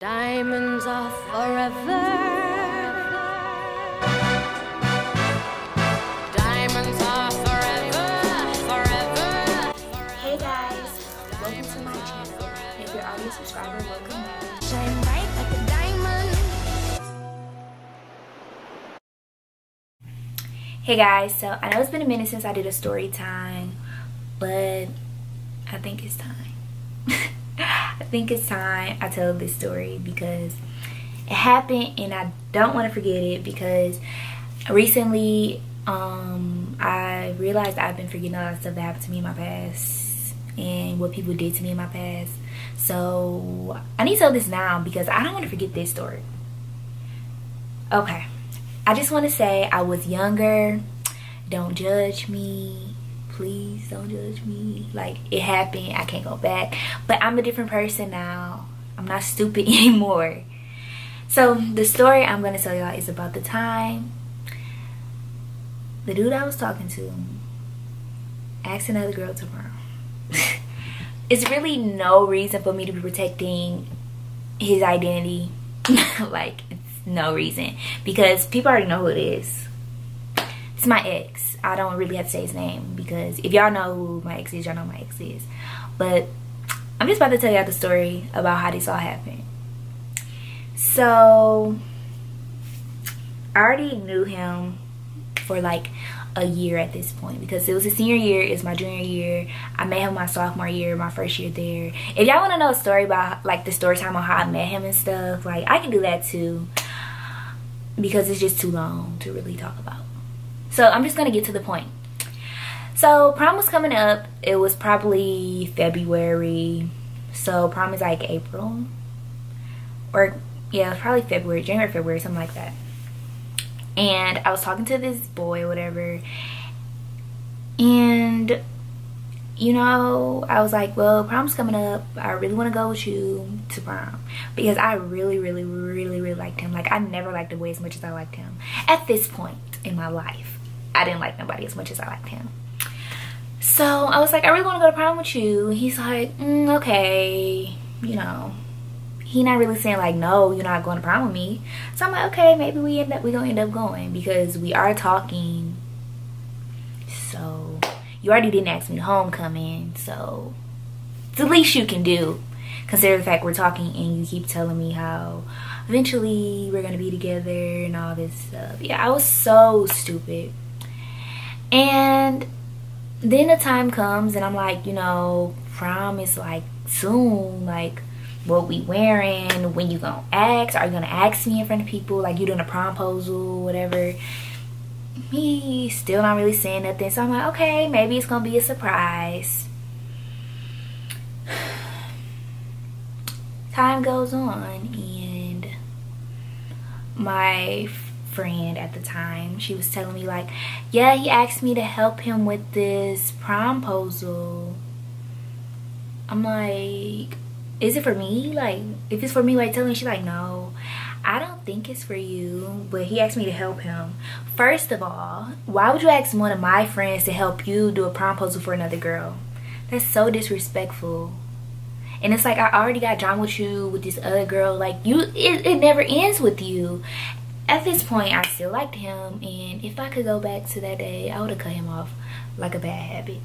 Diamonds are forever. Diamonds are forever, forever. Hey guys, welcome to my channel. If you're already a subscriber, welcome back. Shine bright like a diamond. Hey guys, so I know it's been a minute since I did a story time, but I think it's time. I think it's time I tell this story because it happened and I don't want to forget it, because recently I realized I've been forgetting a lot of stuff that happened to me in my past and what people did to me in my past. So I need to tell this now because I don't want to forget this story. Okay, I just want to say I was younger. Don't judge me. Please don't judge me. Like, it happened. I can't go back. But I'm a different person now. I'm not stupid anymore. So the story I'm going to tell y'all is about the time the dude I was talking to asked another girl to prom. It's really no reason for me to be protecting his identity. Like, it's no reason. Because people already know who it is. It's my ex. I don't really have to say his name because if y'all know who my ex is, y'all know my ex is. But I'm just about to tell y'all the story about how this all happened. So I already knew him for like a year at this point because it was his senior year, it's my junior year. I met him my sophomore year, my first year there. If y'all want to know a story about like the story time on how I met him and stuff, like I can do that too because it's just too long to really talk about. So I'm just gonna get to the point. So prom was coming up. It was probably February. So prom is like April. Or yeah, it was probably February, January, February, something like that. And I was talking to this boy or whatever. And you know, I was like, well, prom's coming up. I really want to go with you to prom. Because I really liked him. Like, I never liked a boy as much as I liked him. At this point in my life, I didn't like nobody as much as I liked him. So I was like, I really want to go to prom with you. He's like, okay. You know, he not really saying like, no, you're not going to prom with me. So I'm like, okay, maybe we're gonna end up going because we are talking. So you already didn't ask me to homecoming, so it's the least you can do. Consider the fact we're talking and you keep telling me how eventually we're gonna be together and all this stuff. Yeah, I was so stupid. And then the time comes and I'm like, you know, prom is like soon. Like, what we wearing? When you gonna ask? Are you gonna ask me in front of people? Like, you doing a promposal, whatever. He still not really saying nothing. So I'm like, okay, maybe it's gonna be a surprise. Time goes on and my friend at the time, she was telling me like, yeah, he asked me to help him with this promposal. I'm like, is it for me? Like, if it's for me, like, tell me. She's like, no, I don't think it's for you, but he asked me to help him. First of all, why would you ask one of my friends to help you do a promposal for another girl? That's so disrespectful. And it's like, I already got drama with you with this other girl. Like, it never ends with you. At this point, I still liked him, and if I could go back to that day, I would have cut him off like a bad habit.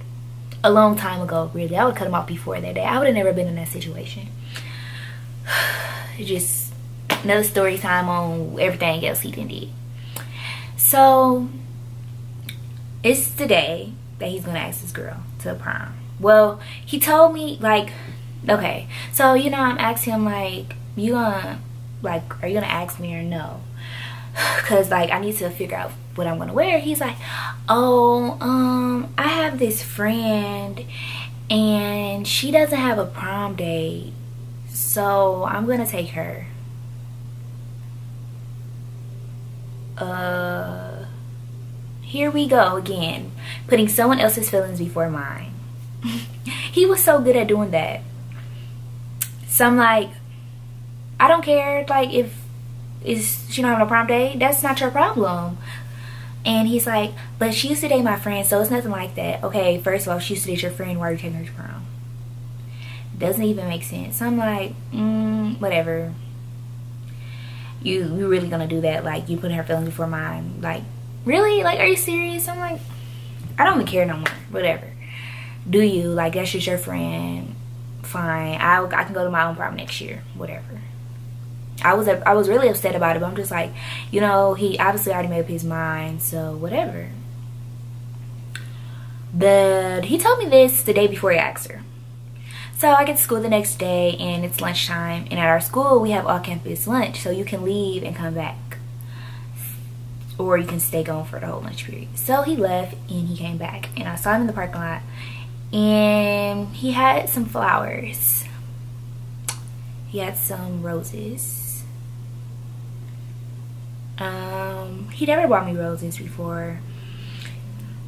A long time ago, really. I would have cut him off before that day. I would have never been in that situation. Just another story time on everything else he done did. So, it's the day that he's gonna ask this girl to prom. Well, he told me, like, okay, so, you know, I'm asking him, like, are you gonna ask me or no? Because, like, I need to figure out what I'm gonna wear. He's like, oh, I have this friend and she doesn't have a prom date, so I'm gonna take her. Here we go again, putting someone else's feelings before mine. He was so good at doing that. So I'm like, I don't care, like, if she not having a prom day, that's not your problem. And he's like, but she used to date my friend, so it's nothing like that. Okay, first of all, she used to date your friend, why are you taking her to prom? Doesn't even make sense. So I'm like, whatever. you really gonna do that? Like, you put her feelings before mine? Like, really? Like, are you serious? I'm like, I don't even care no more. Whatever. Do you? Like, that's just your friend. Fine. I can go to my own prom next year. Whatever. I was really upset about it, but I'm just like, you know, he obviously already made up his mind, so whatever. But he told me this the day before he asked her. So I get to school the next day, and it's lunchtime, and at our school we have all-campus lunch, so you can leave and come back, or you can stay gone for the whole lunch period. So he left, and he came back, and I saw him in the parking lot, and he had some flowers. He had some roses. He never bought me roses before.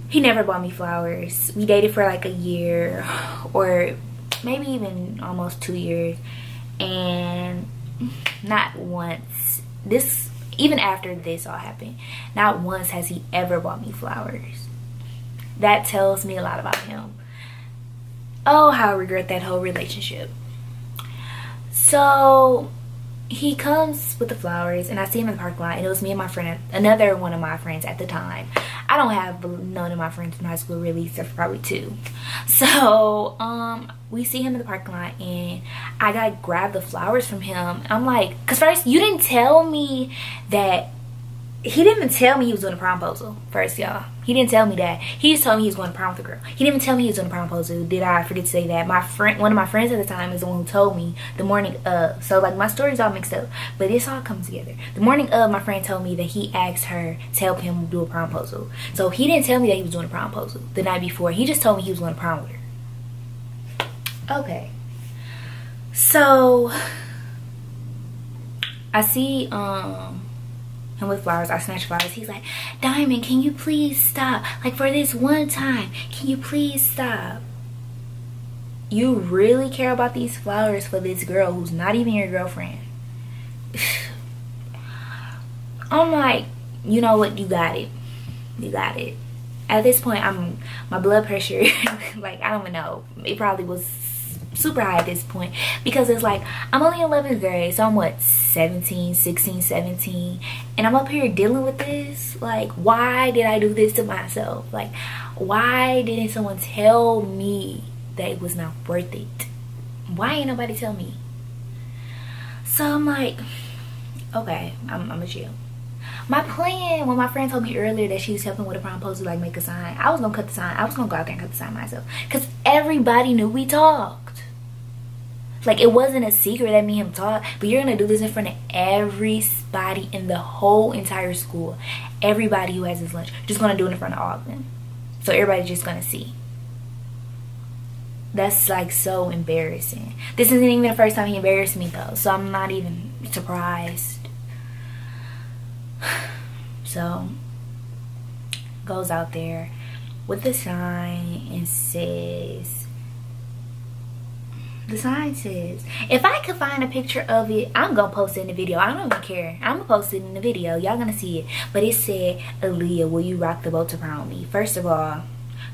He never bought me flowers. We dated for like a year, or maybe even almost 2 years, and not once, even after this all happened, not once has he ever bought me flowers. That tells me a lot about him. Oh, how I regret that whole relationship. So he comes with the flowers, and I see him in the parking lot, and it was me and my friend, another one of my friends at the time. I don't have none of my friends from high school really, except for probably 2. So we see him in the parking lot, and I got grabbed the flowers from him. I'm like, because first you didn't tell me that. He didn't even tell me he was doing a promposal. First, y'all, he didn't tell me that. He just told me he was going to prom with a girl. He didn't even tell me he was doing a promposal. Did I forget to say that? My friend, one of my friends at the time, is the one who told me the morning of. So like, my story's all mixed up, but this all comes together. The morning of, my friend told me that he asked her to help him do a promposal. So he didn't tell me that he was doing a promposal the night before. He just told me he was going to prom with her. Okay. So I see him with flowers. I snatch flowers. He's like, Diamond, can you please stop? Like, for this one time, can you please stop? You really care about these flowers for this girl who's not even your girlfriend? I'm like, you know what? You got it. You got it. At this point, my blood pressure, like, I don't even know. It probably was super high at this point, because it's like, I'm only in 11th grade, so I'm what, 16, 17, and I'm up here dealing with this. Like, why did I do this to myself? Like, why didn't someone tell me that it was not worth it? Why ain't nobody tell me? So I'm like, okay, I'm gonna chill. My plan, when my friend told me earlier that she was helping with a promposal, like, make a sign, I was gonna cut the sign. I was gonna go out there and cut the sign myself, because everybody knew we talked. Like, it wasn't a secret that me and him talked, but you're gonna do this in front of everybody in the whole entire school. Everybody who has his lunch, just gonna do it in front of all of them, so everybody's just gonna see. That's like so embarrassing. This isn't even the first time he embarrassed me though, so I'm not even surprised. So goes out there with the sign and says, the sign says, if I could find a picture of it, I'm gonna post it in the video. I don't even care. I'm gonna post it in the video. Y'all gonna see it. But it said, Aaliyah, will you rock the boat to prom with me? First of all,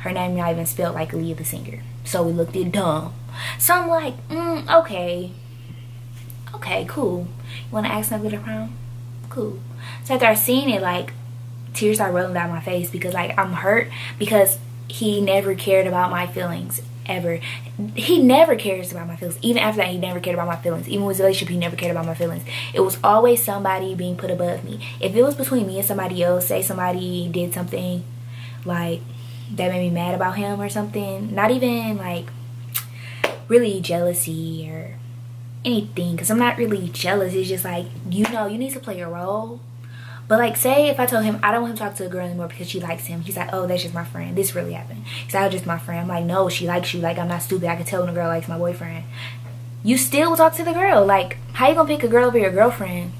her name not even spelled like Aaliyah the singer, so we looked it dumb. So I'm like, okay, cool. You wanna ask me to go to prom? Cool. So after I seen it, like, tears are rolling down my face, because like, I'm hurt, because he never cared about my feelings ever. He never cares about my feelings. Even after that, he never cared about my feelings. Even with his relationship, he never cared about my feelings. It was always somebody being put above me. If it was between me and somebody else, say somebody did something like that made me mad about him or something, not even like really jealousy or anything, because I'm not really jealous. It's just like, you know, you need to play your role. But like, say if I told him I don't want him to talk to a girl anymore because she likes him, he's like, oh, that's just my friend. This really happened. He's like, oh, just my friend. I'm like, no, she likes you. Like, I'm not stupid. I can tell when a girl likes my boyfriend. You still will talk to the girl. Like, how you gonna pick a girl over your girlfriend?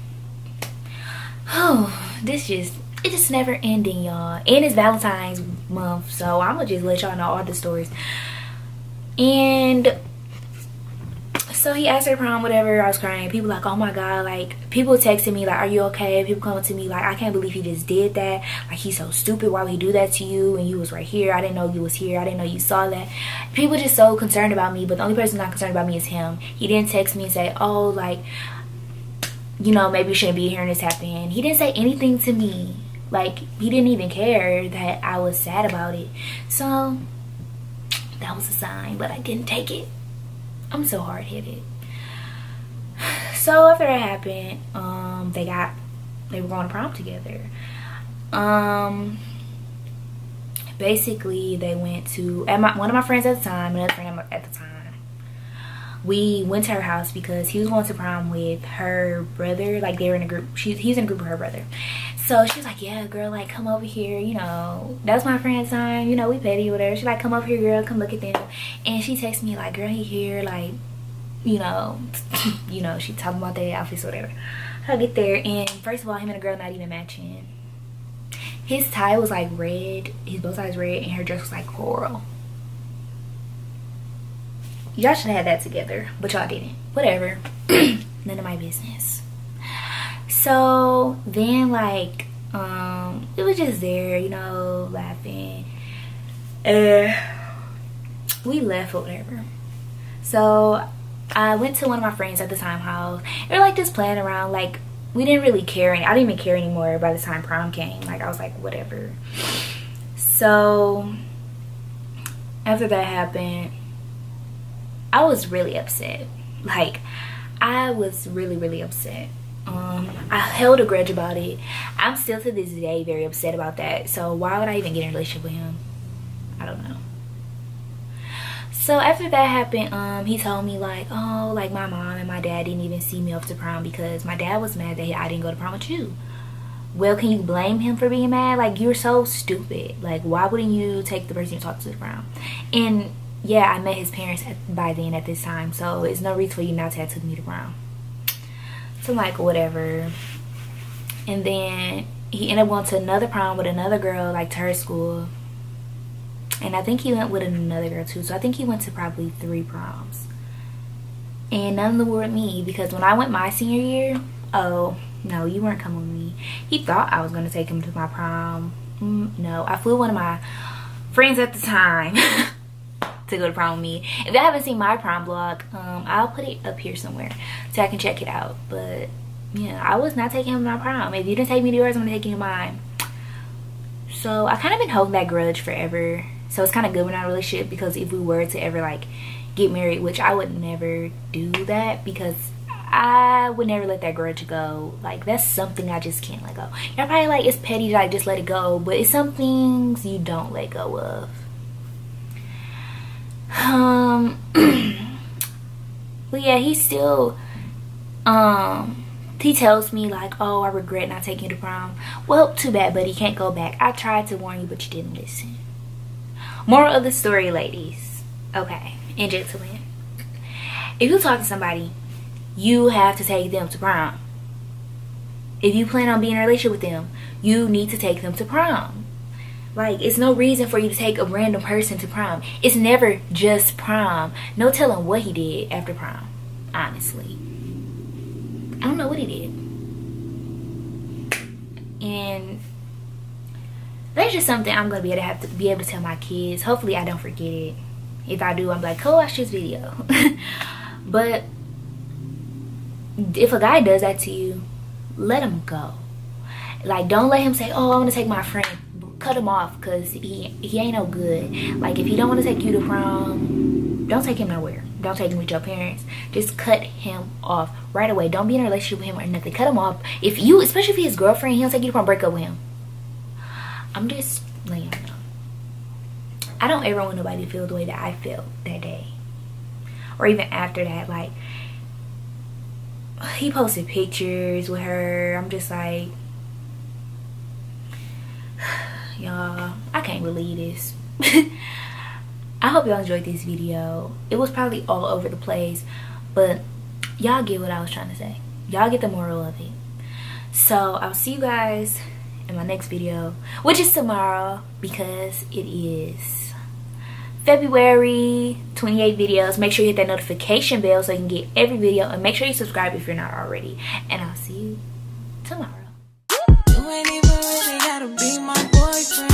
Oh, it just never ending, y'all. And it's Valentine's month, so I'm gonna just let y'all know all the stories. And so he asked her to prom, whatever. I was crying. People like, oh my god, like, people texting me like, are you okay? People coming to me like, I can't believe he just did that. Like, he's so stupid. Why would he do that to you? And you was right here. I didn't know you was here. I didn't know you saw that. People just so concerned about me, but the only person not concerned about me is him. He didn't text me and say, oh, like, you know, maybe you shouldn't be hearing this happen. He didn't say anything to me. Like, he didn't even care that I was sad about it. So that was a sign, but I didn't take it. I'm so hard-headed. So after that happened, they were going to prom together. Basically they went to one of my friends at the time, another friend at the time. We went to her house because he was going to prom with her brother. Like, they were in a group. He was in a group with her brother. So she was like, yeah, girl, like, come over here, you know, that's my friend's time, you know, we petty or whatever. She's like, come over here, girl, come look at them. And she texted me like, girl, he here, like, you know, she talking about their outfits or whatever. So I get there, and first of all, him and the girl not even matching. His tie was like red, his bow tie was red, and her dress was like coral. Y'all should have had that together, but y'all didn't. Whatever. None of my business. So then, like, it was just there, you know, laughing. We left or whatever. So I went to one of my friends at the time house. They were like just playing around. Like, we didn't really care. I didn't even care anymore by the time prom came. Like, I was like, whatever. So after that happened, I was really upset. Like, I was really, really upset. I held a grudge about it. I'm still to this day very upset about that. So why would I even get in a relationship with him? I don't know. So after that happened, he told me like, oh, like my mom and my dad didn't even see me off to prom because my dad was mad that I didn't go to prom with you. Well, can you blame him for being mad? Like, you're so stupid. Like, why wouldn't you take the person you talked to the prom? And yeah, I met his parents by then at this time, so it's no reason for you not to have took me to prom. So I'm like, whatever. And then he ended up going to another prom with another girl, like to her school. And I think he went with another girl too. So I think he went to probably 3 proms. And none of them were with me, because when I went my senior year, oh, no, you weren't coming with me. He thought I was going to take him to my prom. No, I flew one of my friends at the time to go to prom with me. If you haven't seen my prom vlog, I'll put it up here somewhere so I can check it out. But yeah, I was not taking him to my prom. If you didn't take me to yours, I'm gonna take you to mine. So I kind of been holding that grudge forever. So it's kind of good we're not in a relationship, because if we were to ever like get married, which I would never do that, because I would never let that grudge go. Like, that's something I just can't let go. You're probably like, it's petty to like just let it go, but it's some things you don't let go of. But yeah, he still he tells me like, oh, I regret not taking you to prom. Well, too bad, buddy, can't go back. I tried to warn you, but you didn't listen. Moral of the story, ladies, okay, and gentlemen, if you talk to somebody, you have to take them to prom. If you plan on being in a relationship with them, you need to take them to prom. Like, it's no reason for you to take a random person to prom. It's never just prom. No telling what he did after prom, honestly. I don't know what he did. And that's just something I'm going to be able to tell my kids. Hopefully I don't forget it. If I do, I'm like, oh, watch this video. But if a guy does that to you, let him go. Like, don't let him say, oh, I want to take my friend. Cut him off, because he ain't no good. Like, if he don't want to take you to prom, don't take him nowhere. Don't take him with your parents. Just cut him off right away. Don't be in a relationship with him or nothing. Cut him off. If you, especially if he's his girlfriend, he don't take you to prom, break up with him. I'm just letting you know. I don't ever want nobody to feel the way that I felt that day, or even after that. Like, he posted pictures with her. I'm just like, y'all, I can't believe this. I hope y'all enjoyed this video. It was probably all over the place, but y'all get what I was trying to say. Y'all get the moral of it. So I'll see you guys in my next video, which is tomorrow, because it is February 28 videos. Make sure you hit that notification bell so you can get every video, and make sure you subscribe if you're not already. And I'll see you tomorrow. You ain't even really gotta be my boyfriend.